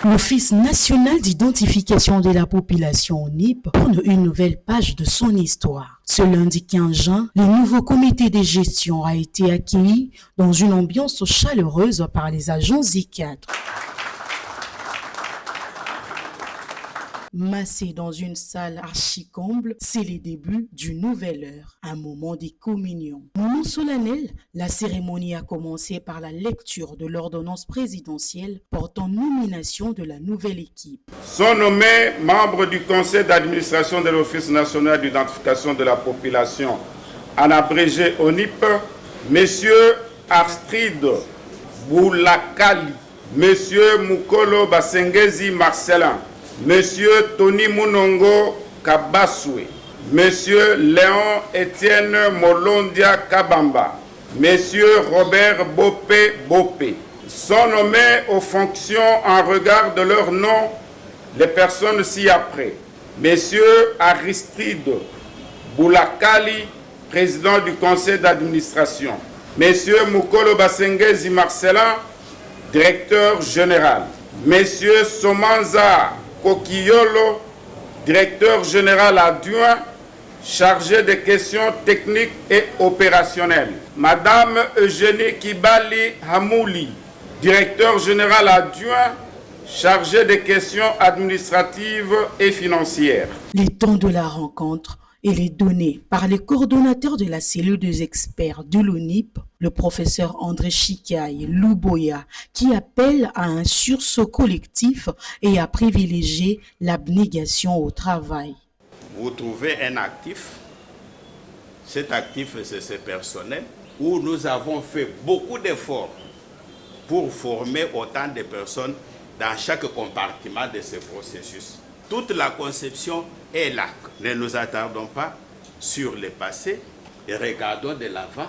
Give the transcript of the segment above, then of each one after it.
L'Office national d'identification de la population ONIP tourne une nouvelle page de son histoire. Ce lundi 15 juin, le nouveau comité de gestion a été accueilli dans une ambiance chaleureuse par les agents et cadres. Massés dans une salle archi-comble, c'est le début d'une nouvelle ère, un moment de communion. Moment solennel, la cérémonie a commencé par la lecture de l'ordonnance présidentielle portant nomination de la nouvelle équipe. Sont nommés membres du conseil d'administration de l'Office national d'identification de la population, en abrégé ONIP, M. Aristide Boulakali, M. Mukolo Basengezi Marcelin, Monsieur Tony Munongo Kabaswe, Monsieur Léon Étienne Molondia Kabamba, Monsieur Robert Bopé Bopé sont nommés aux fonctions en regard de leur nom les personnes ci-après. Monsieur Aristide Boulakali, président du conseil d'administration. Monsieur Mukolo Basengezi Marcelin, directeur général. Monsieur Somanza Kokiyolo, directeur général adjoint, chargé des questions techniques et opérationnelles. Madame Eugénie Kibali Hamouli, directeur général adjoint, chargé des questions administratives et financières. Le temps de la rencontre et les données par les coordonnateurs de la cellule des experts de l'ONIP, le professeur André Chikaï Louboya, qui appelle à un sursaut collectif et à privilégier l'abnégation au travail. Vous trouvez un actif, cet actif c'est ce personnel, où nous avons fait beaucoup d'efforts pour former autant de personnes dans chaque compartiment de ce processus. Toute la conception est là. Ne nous attardons pas sur le passé et regardons de l'avant.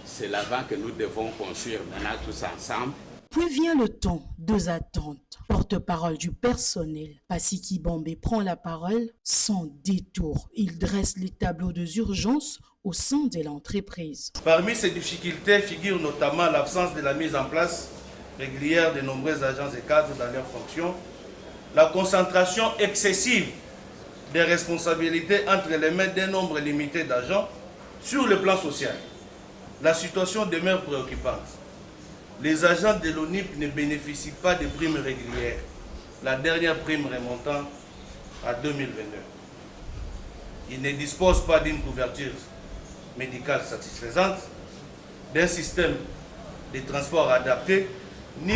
C'est l'avant que nous devons construire maintenant tous ensemble. Puis vient le temps des attentes. Porte-parole du personnel, Passiki Bombé prend la parole sans détour. Il dresse les tableaux des urgences au sein de l'entreprise. Parmi ces difficultés figure notamment l'absence de la mise en place régulière de nombreux agents et cadres dans leurs fonctions, la concentration excessive des responsabilités entre les mains d'un nombre limité d'agents sur le plan social. La situation demeure préoccupante. Les agents de l'ONIP ne bénéficient pas de primes régulières, la dernière prime remontant à 2022. Ils ne disposent pas d'une couverture médicale satisfaisante, d'un système de transport adapté, ni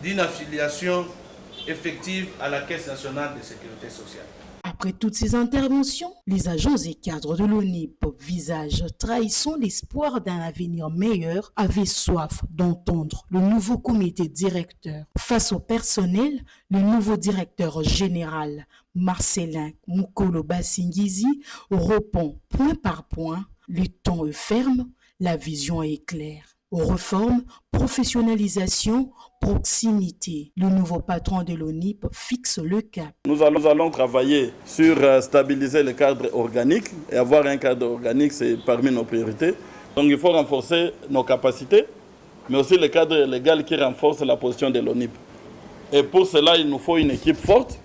d'une affiliation effective à la Caisse nationale de sécurité sociale. Après toutes ces interventions, les agents et cadres de l'ONIP, visage trahissant l'espoir d'un avenir meilleur, avaient soif d'entendre le nouveau comité directeur. Face au personnel, le nouveau directeur général, Marcelin Mukolo Basingizi, répond point par point, le ton est ferme, la vision est claire. Aux réformes, professionnalisation, proximité. Le nouveau patron de l'ONIP fixe le cap. Nous allons travailler sur stabiliser le cadre organique et avoir un cadre organique, c'est parmi nos priorités. Donc il faut renforcer nos capacités, mais aussi le cadre légal qui renforce la position de l'ONIP. Et pour cela, il nous faut une équipe forte,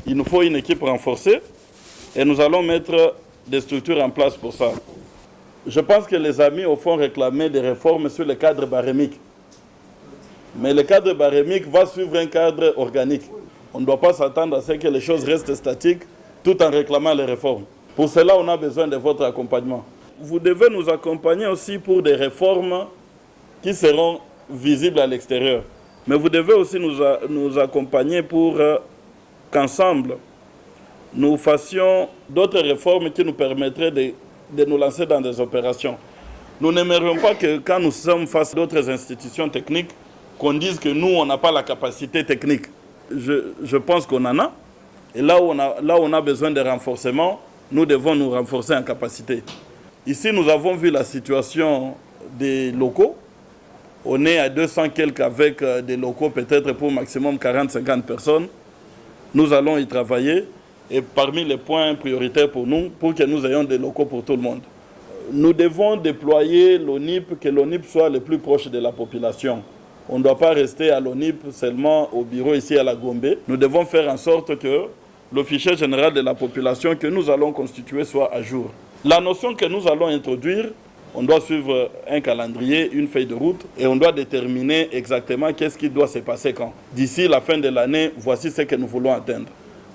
il nous faut une équipe renforcée et nous allons mettre des structures en place pour ça. Je pense que les amis, au fond, réclamaient des réformes sur le cadre barémique. Mais le cadre barémique va suivre un cadre organique. On ne doit pas s'attendre à ce que les choses restent statiques tout en réclamant les réformes. Pour cela, on a besoin de votre accompagnement. Vous devez nous accompagner aussi pour des réformes qui seront visibles à l'extérieur. Mais vous devez aussi nous accompagner pour qu'ensemble, nous fassions d'autres réformes qui nous permettraient de nous lancer dans des opérations. Nous n'aimerions pas que quand nous sommes face à d'autres institutions techniques, qu'on dise que nous, on n'a pas la capacité technique. Je pense qu'on en a. Et là où on a besoin de renforcement, nous devons nous renforcer en capacité. Ici, nous avons vu la situation des locaux. On est à 200 quelques avec des locaux peut-être pour maximum 40-50 personnes. Nous allons y travailler. Et parmi les points prioritaires pour nous, pour que nous ayons des locaux pour tout le monde. Nous devons déployer l'ONIP, que l'ONIP soit le plus proche de la population. On ne doit pas rester à l'ONIP seulement au bureau ici à la Gombe. Nous devons faire en sorte que le fichier général de la population que nous allons constituer soit à jour. La notion que nous allons introduire, on doit suivre un calendrier, une feuille de route et on doit déterminer exactement qu'est-ce qui doit se passer quand. D'ici la fin de l'année, voici ce que nous voulons atteindre.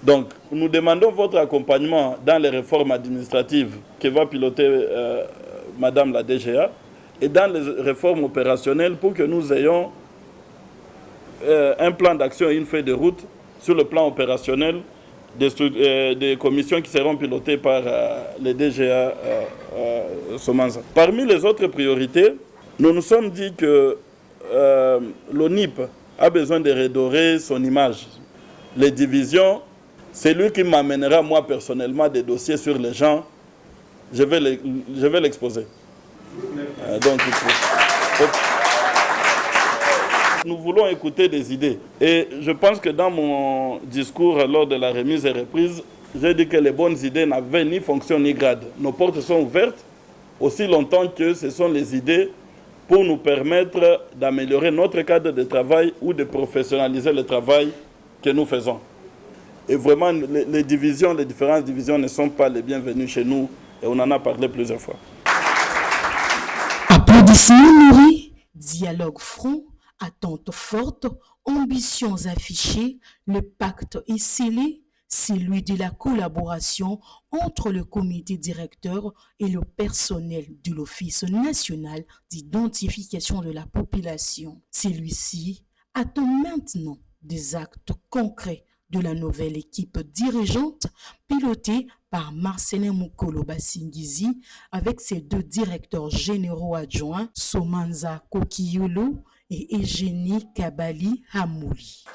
Donc, nous demandons votre accompagnement dans les réformes administratives que va piloter Madame la DGA et dans les réformes opérationnelles pour que nous ayons un plan d'action et une feuille de route sur le plan opérationnel des commissions qui seront pilotées par les DGA Somanza. Parmi les autres priorités, nous nous sommes dit que l'ONIP a besoin de redorer son image. Les divisions, c'est lui qui m'amènera moi personnellement des dossiers sur les gens. Je vais l'exposer. Donc, nous voulons écouter des idées. Et je pense que dans mon discours lors de la remise et reprise, j'ai dit que les bonnes idées n'avaient ni fonction ni grade. Nos portes sont ouvertes aussi longtemps que ce sont les idées pour nous permettre d'améliorer notre cadre de travail ou de professionnaliser le travail que nous faisons. Et vraiment, les différentes divisions ne sont pas les bienvenues chez nous et on en a parlé plusieurs fois. Applaudissements nourris, dialogue franc, attentes fortes, ambitions affichées, le pacte est scellé, celui de la collaboration entre le comité directeur et le personnel de l'Office national d'identification de la population. Celui-ci attend maintenant des actes concrets de la nouvelle équipe dirigeante pilotée par Marcelin Mukolo Basingizi avec ses deux directeurs généraux adjoints, Somanza Kokiyolo et Eugénie Kabali Hamouli.